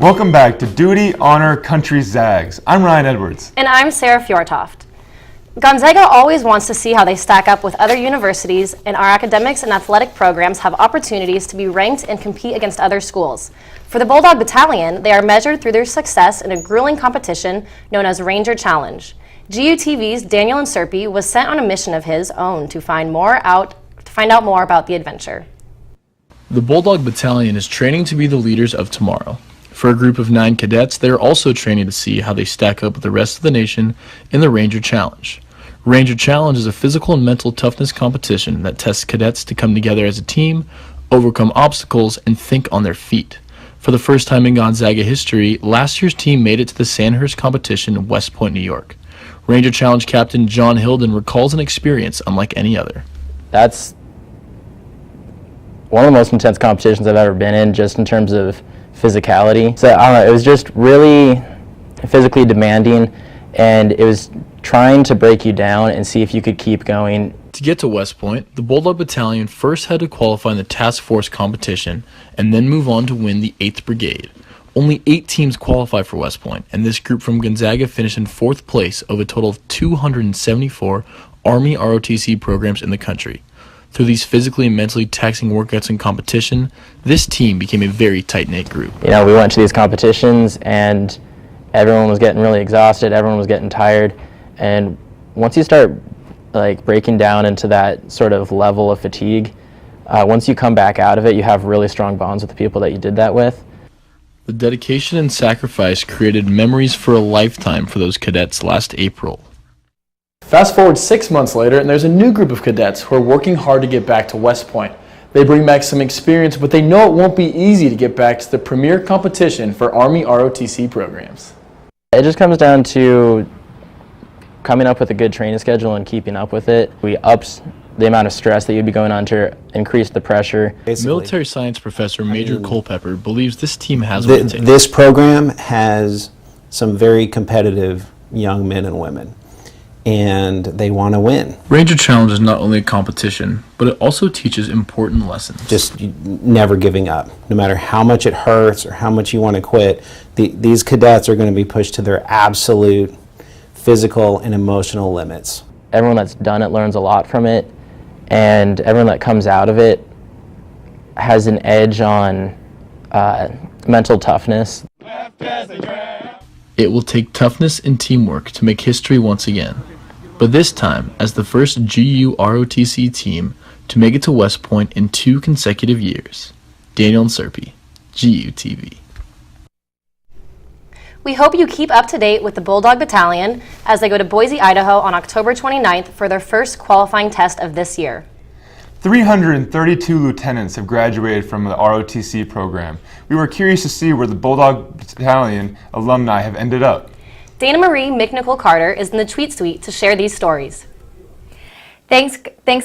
Welcome back to Duty, Honor, Country, Zags. I'm Ryan Edwards. And I'm Sarah Fjortoft. Gonzaga always wants to see how they stack up with other universities, and our academics and athletic programs have opportunities to be ranked and compete against other schools. For the Bulldog Battalion, they are measured through their success in a grueling competition known as Ranger Challenge. GUTV's Daniel Inserpi was sent on a mission of his own to find out more about the adventure. The Bulldog Battalion is training to be the leaders of tomorrow. For a group of 9 cadets, they are also training to see how they stack up with the rest of the nation in the Ranger Challenge. Ranger Challenge is a physical and mental toughness competition that tests cadets to come together as a team, overcome obstacles, and think on their feet. For the first time in Gonzaga history, last year's team made it to the Sandhurst competition in West Point, New York. Ranger Challenge captain John Hilden recalls an experience unlike any other. That's one of the most intense competitions I've ever been in, just in terms of physicality. So I don't know, it was just really physically demanding, and it was trying to break you down and see if you could keep going. To get to West Point, the Bulldog Battalion first had to qualify in the task force competition and then move on to win the 8th Brigade. Only 8 teams qualify for West Point, and this group from Gonzaga finished in 4th place of a total of 274 Army ROTC programs in the country. Through these physically and mentally taxing workouts and competition, this team became a very tight-knit group. You know, we went to these competitions and everyone was getting really exhausted, everyone was getting tired, and once you start breaking down into that sort of level of fatigue, once you come back out of it, you have really strong bonds with the people that you did that with. The dedication and sacrifice created memories for a lifetime for those cadets last April. Fast forward 6 months later, and there's a new group of cadets who are working hard to get back to West Point. They bring back some experience, but they know it won't be easy to get back to the premier competition for Army ROTC programs. It just comes down to coming up with a good training schedule and keeping up with it. We upped the amount of stress that you'd be going on to increase the pressure. Military science professor Major Culpepper believes this team has what it takes. This program has some very competitive young men and women, and they want to win. Ranger Challenge is not only a competition, but it also teaches important lessons. Just never giving up. No matter how much it hurts or how much you want to quit, these cadets are going to be pushed to their absolute physical and emotional limits. Everyone that's done it learns a lot from it, and everyone that comes out of it has an edge on mental toughness. It will take toughness and teamwork to make history once again, but this time as the first GU ROTC team to make it to West Point in 2 consecutive years. Daniel Inserpi, GUTV. We hope you keep up to date with the Bulldog Battalion as they go to Boise, Idaho on October 29th for their first qualifying test of this year. 332 lieutenants have graduated from the ROTC program. We were curious to see where the Bulldog Battalion alumni have ended up. Dana Marie McNichol-Carter is in the tweet suite to share these stories. Thanks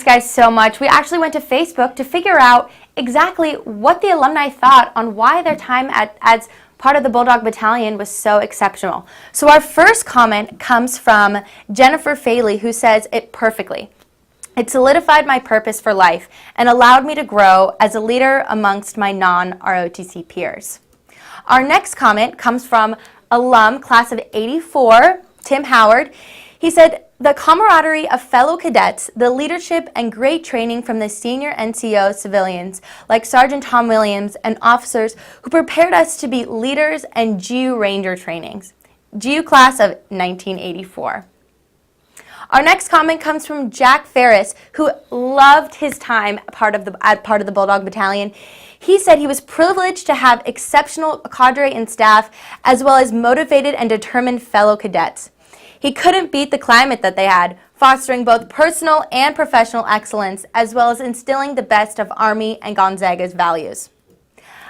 guys so much. We actually went to Facebook to figure out exactly what the alumni thought on why their time as part of the Bulldog Battalion was so exceptional. So our first comment comes from Jennifer Faley, who says it perfectly. It solidified my purpose for life and allowed me to grow as a leader amongst my non-ROTC peers. Our next comment comes from alum class of '84, Tim Howard. He said, the camaraderie of fellow cadets, the leadership and great training from the senior NCO civilians like Sergeant Tom Williams and officers who prepared us to be leaders and GU Ranger trainings. GU class of 1984. Our next comment comes from Jack Ferris, who loved his time part of the Bulldog Battalion. He said he was privileged to have exceptional cadre and staff, as well as motivated and determined fellow cadets. He couldn't beat the climate that they had, fostering both personal and professional excellence, as well as instilling the best of Army and Gonzaga's values.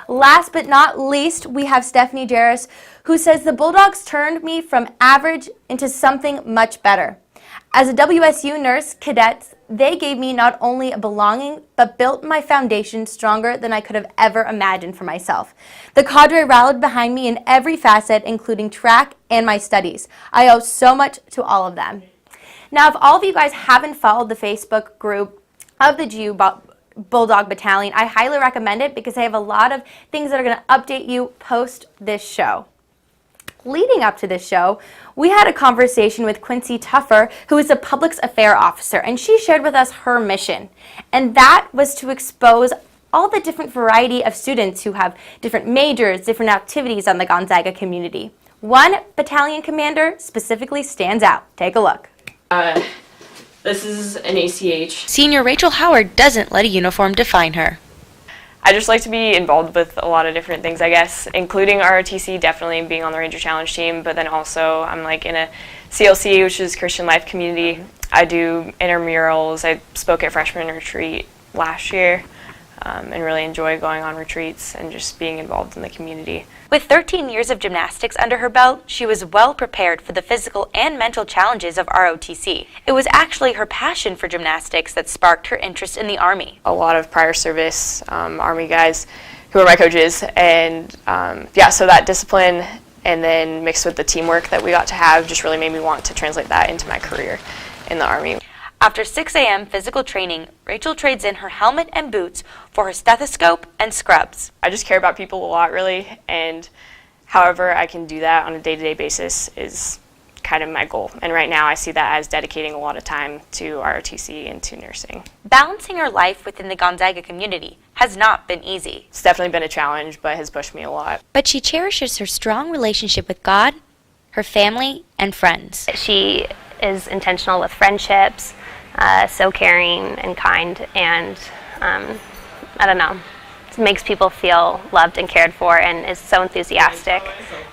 Last but not least, we have Stephanie Jarris, who says the Bulldogs turned me from average into something much better. As a WSU nurse cadets, they gave me not only a belonging, but built my foundation stronger than I could have ever imagined for myself. The cadre rallied behind me in every facet, including track and my studies. I owe so much to all of them. Now, if all of you guys haven't followed the Facebook group of the GU Bulldog Battalion. I highly recommend it because they have a lot of things that are going to update you post this show. Leading up to this show, we had a conversation with Quincy Tuffer, who is a public affairs officer, and she shared with us her mission. And that was to expose all the different variety of students who have different majors, different activities on the Gonzaga community. One battalion commander specifically stands out. Take a look. This is an ACH. Senior Rachel Howard doesn't let a uniform define her. I just like to be involved with a lot of different things, I guess, including ROTC, definitely being on the Ranger Challenge team, but then also I'm like in a CLC, which is Christian Life Community. I do intramurals. I spoke at freshman retreat last year and really enjoy going on retreats and just being involved in the community. With 13 years of gymnastics under her belt, she was well prepared for the physical and mental challenges of ROTC. It was actually her passion for gymnastics that sparked her interest in the Army. A lot of prior service Army guys who are my coaches, and so that discipline and then mixed with the teamwork that we got to have just really made me want to translate that into my career in the Army. After 6 a.m. physical training, Rachel trades in her helmet and boots for her stethoscope and scrubs. I just care about people a lot, really, and however I can do that on a day-to-day basis is kind of my goal. And right now I see that as dedicating a lot of time to ROTC and to nursing. Balancing her life within the Gonzaga community has not been easy. It's definitely been a challenge, but has pushed me a lot. But she cherishes her strong relationship with God, her family, and friends. She is intentional with friendships, so caring and kind, and I don't know, it makes people feel loved and cared for, and is so enthusiastic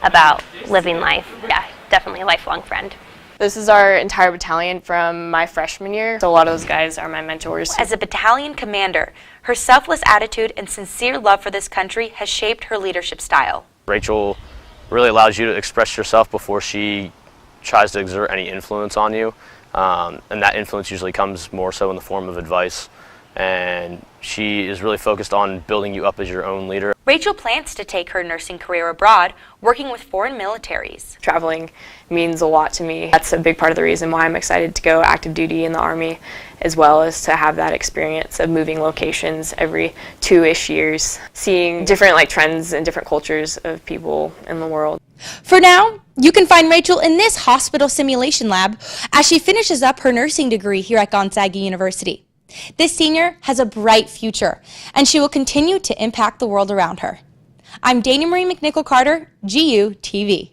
about living life. Yeah, definitely a lifelong friend. This is our entire battalion from my freshman year, so a lot of those guys are my mentors. As a battalion commander, her selfless attitude and sincere love for this country has shaped her leadership style. Rachel really allows you to express yourself before she tries to exert any influence on you. And that influence usually comes more so in the form of advice. And she is really focused on building you up as your own leader. Rachel plans to take her nursing career abroad, working with foreign militaries. Traveling means a lot to me. That's a big part of the reason why I'm excited to go active duty in the Army, as well as to have that experience of moving locations every 2-ish years, seeing different trends and different cultures of people in the world. For now, you can find Rachel in this hospital simulation lab as she finishes up her nursing degree here at Gonzaga University. This senior has a bright future, and she will continue to impact the world around her. I'm Dana Marie McNichol-Carter, GUTV.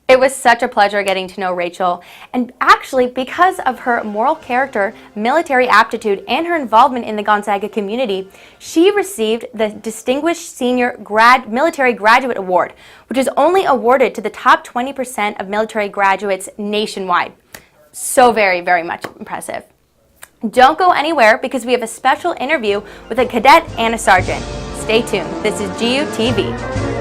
It was such a pleasure getting to know Rachel, and actually because of her moral character, military aptitude, and her involvement in the Gonzaga community, she received the Distinguished Senior Military Graduate Award, which is only awarded to the top 20% of military graduates nationwide. So very, very much impressive. Don't go anywhere because we have a special interview with a cadet and a sergeant. Stay tuned. This is GUTV.